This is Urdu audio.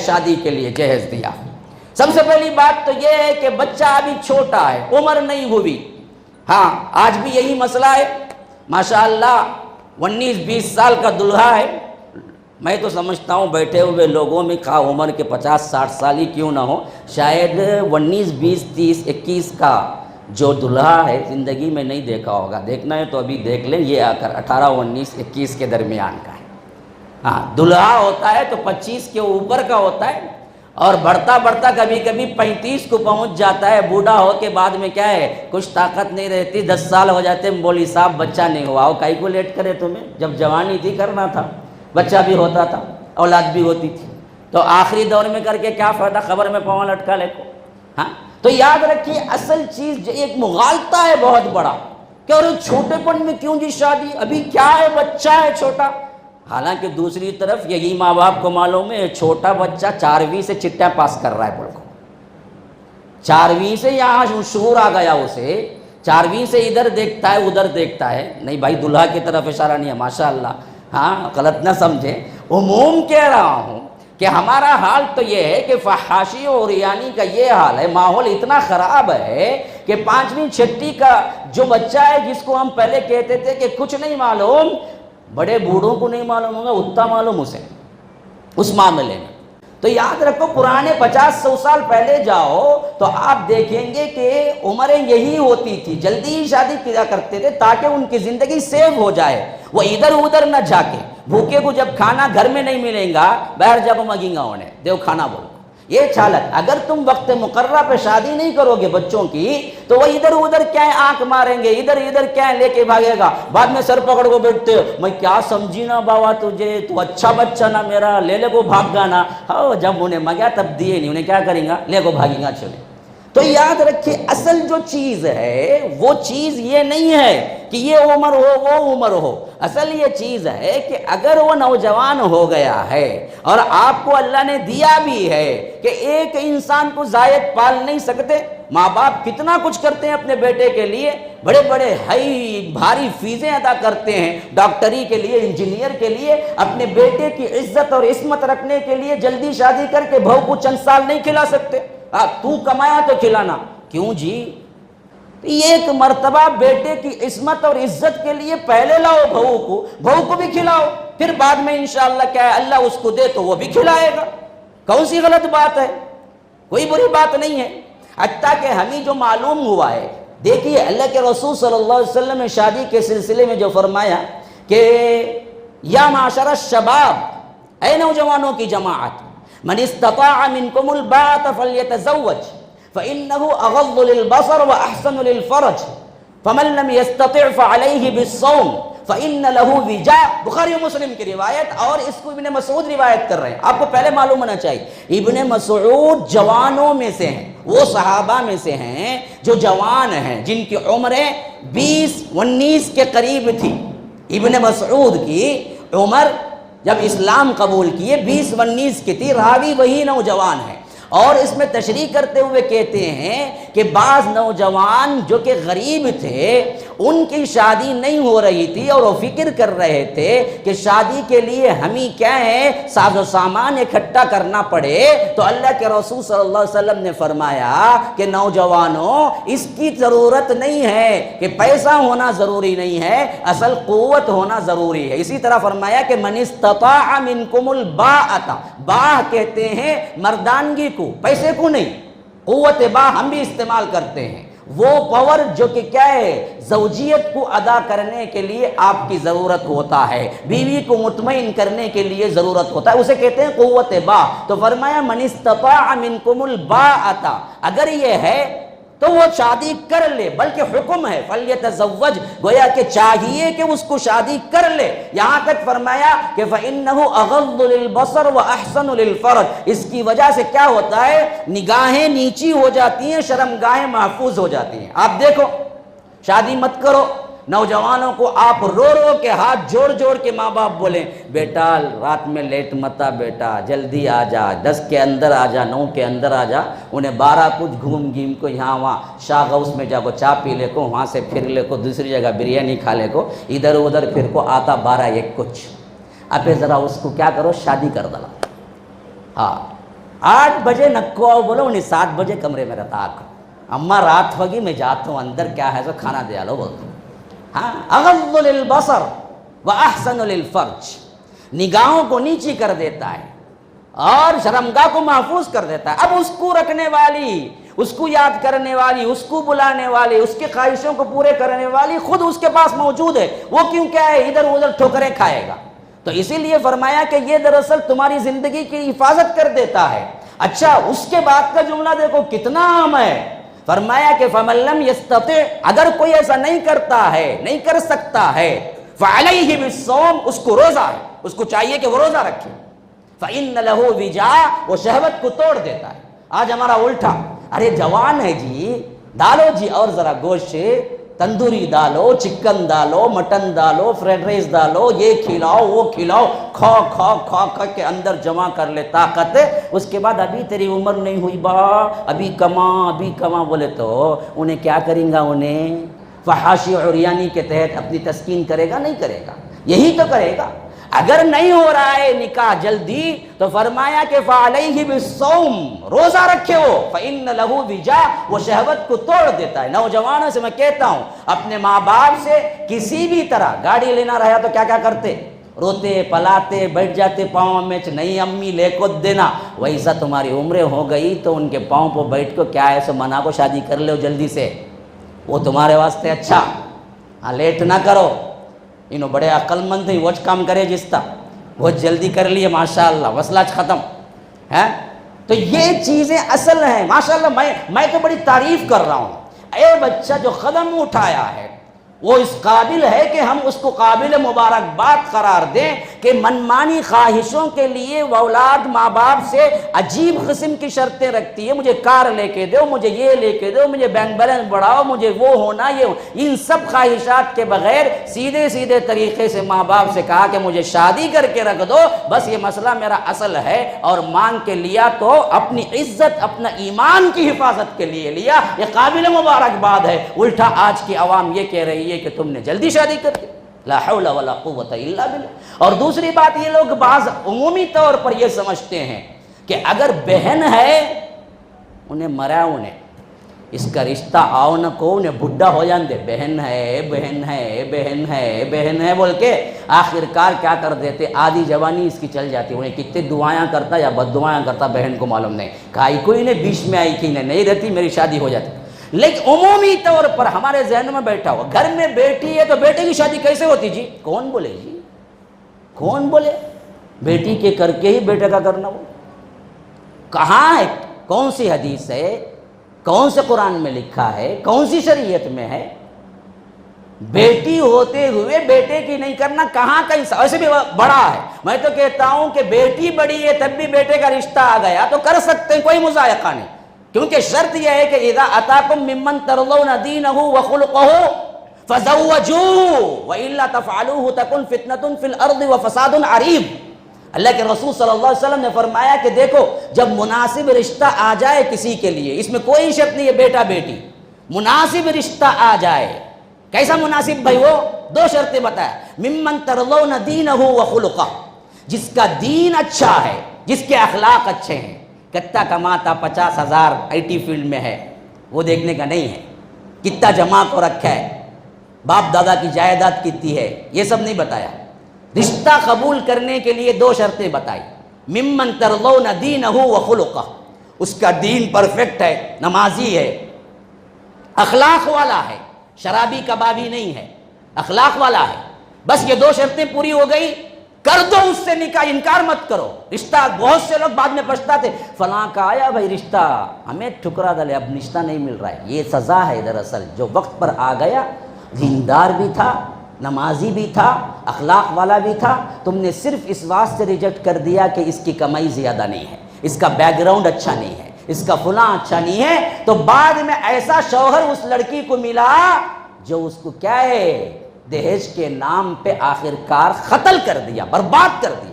شادی کے لیے جہیز دیا۔ سب سے پہلی بات تو یہ ہے کہ بچہ ابھی چھوٹا ہے، عمر نہیں ہوئی۔ ہاں آج بھی یہی مسئلہ ہے، ماشاءاللہ 19-20 سال کا دلہا ہے، میں تو سمجھتا ہوں بیٹھے ہوئے لوگوں میں خواہ عمر کے 50-60 سال ہی کیوں نہ ہو، شاید 19-20-30-21 کا جو دلہا ہے زندگی میں نہیں دیکھا ہوگا۔ دیکھنا ہے تو ابھی دیکھ لیں، یہ آ کر 18-19-21 کے درمیان کا ہے۔ ہاں دلہا ہوتا ہے تو 25 کے اوپر کا ہوتا ہے، اور بڑھتا بڑھتا کبھی کبھی 35 کو پہنچ جاتا ہے۔ بوڑھا ہو کے بعد میں کیا ہے، کچھ طاقت نہیں رہتی، 10 سال ہو جاتے، مولوی صاحب بچہ نہیں ہوا ہو، کائی کو لیٹ کرے تمہیں، جب جوانی تھی کرنا تھا، بچہ بھی ہوتا تھا، اولاد بھی ہوتی تھی، تو آخری دور میں کر کے کیا فائدہ، خبر میں پاؤں لٹکا لے کو۔ ہاں تو یاد رکھیے اصل چیز ایک مغالطہ ہے بہت بڑا کہ اور چھوٹے پن میں کیوں جی شادی، ابھی کیا ہے، بچہ ہے چھوٹا۔ حالانکہ دوسری طرف یہی ماں باپ کو معلوم ہے چھوٹا بچہ 4ویں سے چٹیاں پاس کر رہا ہے، پڑھ کو 4ویں سے یہاں شعور آ گیا اسے، 4ویں سے ادھر دیکھتا ہے ادھر دیکھتا ہے، نہیں بھائی دلہا کی طرف اشارہ نہیں ہے، ماشاءاللہ، ہاں غلط نہ سمجھے، عموم کہہ رہا ہوں کہ ہمارا حال تو یہ ہے کہ فحاشی اور عریانی کا یہ حال ہے، ماحول اتنا خراب ہے کہ 5ویں 6ٹی کا جو بچہ ہے جس کو ہم پہلے کہتے تھے کہ کچھ نہیں معلوم، بڑے بوڑھوں کو نہیں معلوم ہوگا، اتنا معلوم اسے اس معاملے میں۔ تو یاد رکھو پرانے 50-100 سال پہلے جاؤ تو آپ دیکھیں گے کہ عمریں یہی ہوتی تھی، جلدی ہی شادی کیا کرتے تھے تاکہ ان کی زندگی سیو ہو جائے، وہ ادھر ادھر نہ جھاکے، بھوکے کو جب کھانا گھر میں نہیں ملیں گا باہر جب مگیں گا انہیں دیو کھانا بول، یہ چالت۔ اگر تم وقت مقررہ پہ شادی نہیں کرو گے بچوں کی تو وہ ادھر ادھر کیا آنکھ ماریں گے، ادھر ادھر کیا لے کے بھاگے گا، بعد میں سر پکڑ کو بیٹھتے، میں کیا سمجھی نا بابا تجھے، تو اچھا بچہ نا میرا، لے لے کو بھاگ گا نا، ہاں جب انہیں مگا تب دیے نہیں، انہیں کیا کریں گا، لے کو بھاگیں گا چلے۔ تو یاد رکھیے اصل جو چیز ہے وہ چیز یہ نہیں ہے کہ یہ عمر ہو وہ عمر ہو، اصل یہ چیز ہے کہ اگر وہ نوجوان ہو گیا ہے اور آپ کو اللہ نے دیا بھی ہے کہ ایک انسان کو زائد پال نہیں سکتے، ماں باپ کتنا کچھ کرتے ہیں اپنے بیٹے کے لیے، بڑے بڑے ہائی بھاری فیسیں ادا کرتے ہیں ڈاکٹری کے لیے، انجینئر کے لیے، اپنے بیٹے کی عزت اور عصمت رکھنے کے لیے جلدی شادی کر کے بہو کو چند سال نہیں کھلا سکتے، تو کمایا تو کھلانا کیوں جی، ایک مرتبہ بیٹے کی عصمت اور عزت کے لیے پہلے لاؤ بہو کو بھی کھلاؤ، پھر بعد میں انشاءاللہ کیا ہے اللہ اس کو دے تو وہ بھی کھلائے گا، کون سی غلط بات ہے، کوئی بری بات نہیں ہے۔ حتیٰ کہ ہمیں جو معلوم ہوا ہے، دیکھیے اللہ کے رسول صلی اللہ علیہ وسلم نے شادی کے سلسلے میں جو فرمایا کہ یا معاشر الشباب، اے نوجوانوں کی جماعت، من استطاع منکم الباءۃ فلیتزوج فإنه اغض للبصر واحسن للفرج فمن لم يستطع فعليه بالصوم فإن له وجاء، بخاری و مسلم کی روایت، اور اس کو ابن مسعود روایت کر رہے ہیں۔ آپ کو پہلے معلوم ہونا چاہیے ابن مسعود جوانوں میں سے ہیں، وہ صحابہ میں سے ہیں جو جوان ہیں، جن کی عمریں 20-19 کے قریب تھی۔ ابن مسعود کی عمر جب اسلام قبول کیے 20-19 کی تھی، راوی وہی نوجوان ہے، اور اس میں تشریح کرتے ہوئے کہتے ہیں کہ بعض نوجوان جو کہ غریب تھے ان کی شادی نہیں ہو رہی تھی اور وہ فکر کر رہے تھے کہ شادی کے لیے ہمیں کیا ہے ساز و سامان اکٹھا کرنا پڑے، تو اللہ کے رسول صلی اللہ علیہ وسلم نے فرمایا کہ نوجوانوں اس کی ضرورت نہیں ہے کہ پیسہ ہونا ضروری نہیں ہے، اصل قوت ہونا ضروری ہے۔ اسی طرح فرمایا کہ من استطاع منکم الباءۃ، باء کہتے ہیں مردانگی کو، پیسے کو نہیں، قوت باء ہم بھی استعمال کرتے ہیں، وہ پاور جو کہ کیا ہے زوجیت کو ادا کرنے کے لیے آپ کی ضرورت ہوتا ہے، بیوی کو مطمئن کرنے کے لیے ضرورت ہوتا ہے، اسے کہتے ہیں قوت باء۔ تو فرمایا من استطاع منکم الباءۃ، اگر یہ ہے تو وہ شادی کر لے، بلکہ حکم ہے فلیتزوج، گویا کہ چاہیے کہ اس کو شادی کر لے، یہاں تک فرمایا کہ فإنہ اغض للبصر واحسن للفرج، اس کی وجہ سے کیا ہوتا ہے نگاہیں نیچی ہو جاتی ہیں، شرمگاہیں محفوظ ہو جاتی ہیں۔ آپ دیکھو شادی مت کرو، نوجوانوں کو آپ رو رو کے ہاتھ جوڑ جوڑ کے ماں باپ بولیں بیٹا رات میں لیٹ متا، بیٹا جلدی آ جا، 10 کے اندر آ جا، 9 کے اندر آ جا، انہیں 12 کچھ گھوم گھیم کو یہاں وہاں شاہ غوث میں جا کو چائے پی لے کو، وہاں سے پھر لے کو دوسری جگہ بریانی کھا لے کو، ادھر ادھر پھر کو آتا 12-1 کچھ، اب ذرا اس کو کیا کرو شادی کر دلا۔ ہاں 8 بجے نکو آؤ بولو انہیں 7 بجے کمرے میں رہتا آکو اماں رات ہوگی میں جاتا ہوں اندر کیا ہے تو کھانا دیا لو بولتا ہوں. ہاں اغض للبصر واحسن للفرج، نگاہوں کو نیچی کر دیتا ہے اور شرمگاہ کو محفوظ کر دیتا ہے. اب اس کو رکھنے والی، اس کو یاد کرنے والی، اس کو بلانے والی، اس کی خواہشوں کو پورے کرنے والی خود اس کے پاس موجود ہے، وہ کیوں کیا ہے ادھر ادھر ٹھوکریں کھائے گا؟ تو اسی لیے فرمایا کہ یہ دراصل تمہاری زندگی کی حفاظت کر دیتا ہے. اچھا اس کے بعد کا جملہ دیکھو کتنا عام ہے، فرمایا کہ فَمَن لَّمْ يَسْتَطِعْ، اگر کوئی ایسا نہیں کرتا ہے، نہیں کر سکتا ہے، فَعَلَيْهِ بِالصَّوْمِ، اس کو روزہ ہے، اس کو چاہیے کہ وہ روزہ رکھے. فَإِنَّ لَهُ وِجَاءَ، وہ شہوت کو توڑ دیتا ہے. آج ہمارا الٹا، ارے جوان ہے جی ڈالو جی اور ذرا گوشت تندوری ڈالو، چکن ڈالو، مٹن ڈالو، فرائیڈ رائس ڈالو، یہ کھلاؤ وہ کھلاؤ، کھا کھا کھا کھا کے اندر جمع کر لے طاقت. اس کے بعد ابھی تیری عمر نہیں ہوئی با، ابھی کما بولے تو انہیں کیا کریں گا؟ انہیں فحاشی عریانی کے تحت اپنی تسکین کرے گا؟ نہیں کرے گا، یہی تو کرے گا. اگر نہیں ہو رہا ہے نکاح جلدی تو فرمایا کہ فَعَلَيْهِ بِالصَّوْمِ، روزہ رکھے ہو. فَإِنَّ لَهُ وِجَاءَ، وہ شہوت کو توڑ دیتا ہے. نوجوانوں سے میں کہتا ہوں اپنے ماں باپ سے کسی بھی طرح گاڑی لینا رہا تو کیا کرتے؟ روتے پلاتے بیٹھ جاتے پاؤں میں، نہیں امی لے کو دینا. ویسا تمہاری عمریں ہو گئی تو ان کے پاؤں پہ بیٹھ کو کیا ہے سو منا کو شادی کر لو جلدی سے، وہ تمہارے واسطے اچھا. ہاں لیٹ نہ کرو، انہوں بڑے عقل مند ہیں، وچ کام کرے جس تا بہت جلدی کر لیے ماشاءاللہ، مسئلہ ختم ہے. تو یہ چیزیں اصل ہیں ماشاءاللہ. میں تو بڑی تعریف کر رہا ہوں. اے بچہ جو قدم اٹھایا ہے وہ اس قابل ہے کہ ہم اس کو قابل مبارکباد قرار دیں کہ منمانی خواہشوں کے لیے وہ اولاد ماں باپ سے عجیب قسم کی شرطیں رکھتی ہے. مجھے کار لے کے دو، مجھے یہ لے کے دو، مجھے بینک بیلنس بڑھاؤ، مجھے وہ ہونا یہ. ان سب خواہشات کے بغیر سیدھے طریقے سے ماں باپ سے کہا کہ مجھے شادی کر کے رکھ دو، بس یہ مسئلہ میرا اصل ہے، اور مانگ کے لیا تو اپنی عزت اپنا ایمان کی حفاظت کے لیے لیا. یہ قابل مبارکباد ہے. الٹا آج کی عوام یہ کہہ رہی ہے کہ تم نے جلدی شادی کر دی. لا حول ولا قوت الا باللہ. اور دوسری بات یہ لوگ بعض عمومی طور پر یہ سمجھتے ہیں کہ اگر بہن ہے انہیں مرا، انہیں اس کا رشتہ آؤ نہ کو، انہیں بڈھا ہو جان دے، بہن ہے بول کے آخر کار کیا کر دیتے، آدھی جوانی اس کی چل جاتی. انہیں کتنے دعائیں کرتا یا بد دعائیں کرتا بہن کو معلوم نہیں، کائی کوئی نے بیچ میں آئی کہ انہیں نہیں رہتی میری شادی ہو جاتی. لیکن عمومی طور پر ہمارے ذہن میں بیٹھا ہوا، گھر میں بیٹی ہے تو بیٹے کی شادی کیسے ہوتی جی؟ کون بولے جی؟ کون بولے؟ بیٹی کے کر کے ہی بیٹے کا کرنا ہو؟ کہاں ہے؟ کون سی حدیث ہے؟ کون سے قرآن میں لکھا ہے؟ کون سی شریعت میں ہے؟ بیٹی ہوتے ہوئے بیٹے کی نہیں کرنا کہاں کا انصاف؟ ایسے بھی بڑا ہے. میں تو کہتا ہوں کہ بیٹی بڑی ہے تب بھی بیٹے کا رشتہ آ گیا تو کر سکتے ہیں، کوئی مضائقہ نہیں. کیونکہ شرط یہ ہے کہ اذا اتاکم ممن ترضون دینہ وخلقہ فزوجوہ والا تفعلوہ تکن فتنۃ فی الارض وفساد عریض. اللہ کے رسول صلی اللہ علیہ وسلم نے فرمایا کہ دیکھو جب مناسب رشتہ آ جائے کسی کے لیے، اس میں کوئی شرط نہیں ہے بیٹا بیٹی، مناسب رشتہ آ جائے. کیسا مناسب بھائی؟ وہ 2 شرطیں بتایا. ممن ترضون دینہ وخلقہ، جس کا دین اچھا ہے، جس کے اخلاق اچھے ہیں. کتنا کماتا 50,000 IT فیلڈ میں ہے وہ دیکھنے کا نہیں ہے، کتنا جمع کو رکھا ہے، باپ دادا کی جائیداد کتنی ہے، یہ سب نہیں بتایا. رشتہ قبول کرنے کے لیے 2 شرطیں بتائی. ممن ترضون دینہ وخلقہ، اس کا دین پرفیکٹ ہے، نمازی ہے، اخلاق والا ہے، شرابی کبابی نہیں ہے، اخلاق والا ہے. بس یہ 2 شرطیں پوری ہو گئی، کر دو اس سے نکاح، انکار مت کرو. رشتہ بہت سے لوگ بعد میں پچھتاتے، فلاں کا آیا بھائی رشتہ، ہمیں ٹھکرا دلے، اب رشتہ نہیں مل رہا ہے. یہ سزا ہے دراصل. جو وقت پر آ گیا، دیندار بھی تھا، نمازی بھی تھا، اخلاق والا بھی تھا، تم نے صرف اس واسطے ریجیکٹ کر دیا کہ اس کی کمائی زیادہ نہیں ہے، اس کا بیک گراؤنڈ اچھا نہیں ہے، اس کا فلاں اچھا نہیں ہے، تو بعد میں ایسا شوہر اس لڑکی کو ملا جو اس کو کیا ہے، دہیج کے نام پہ آخر کار قتل کر دیا، برباد کر دیا.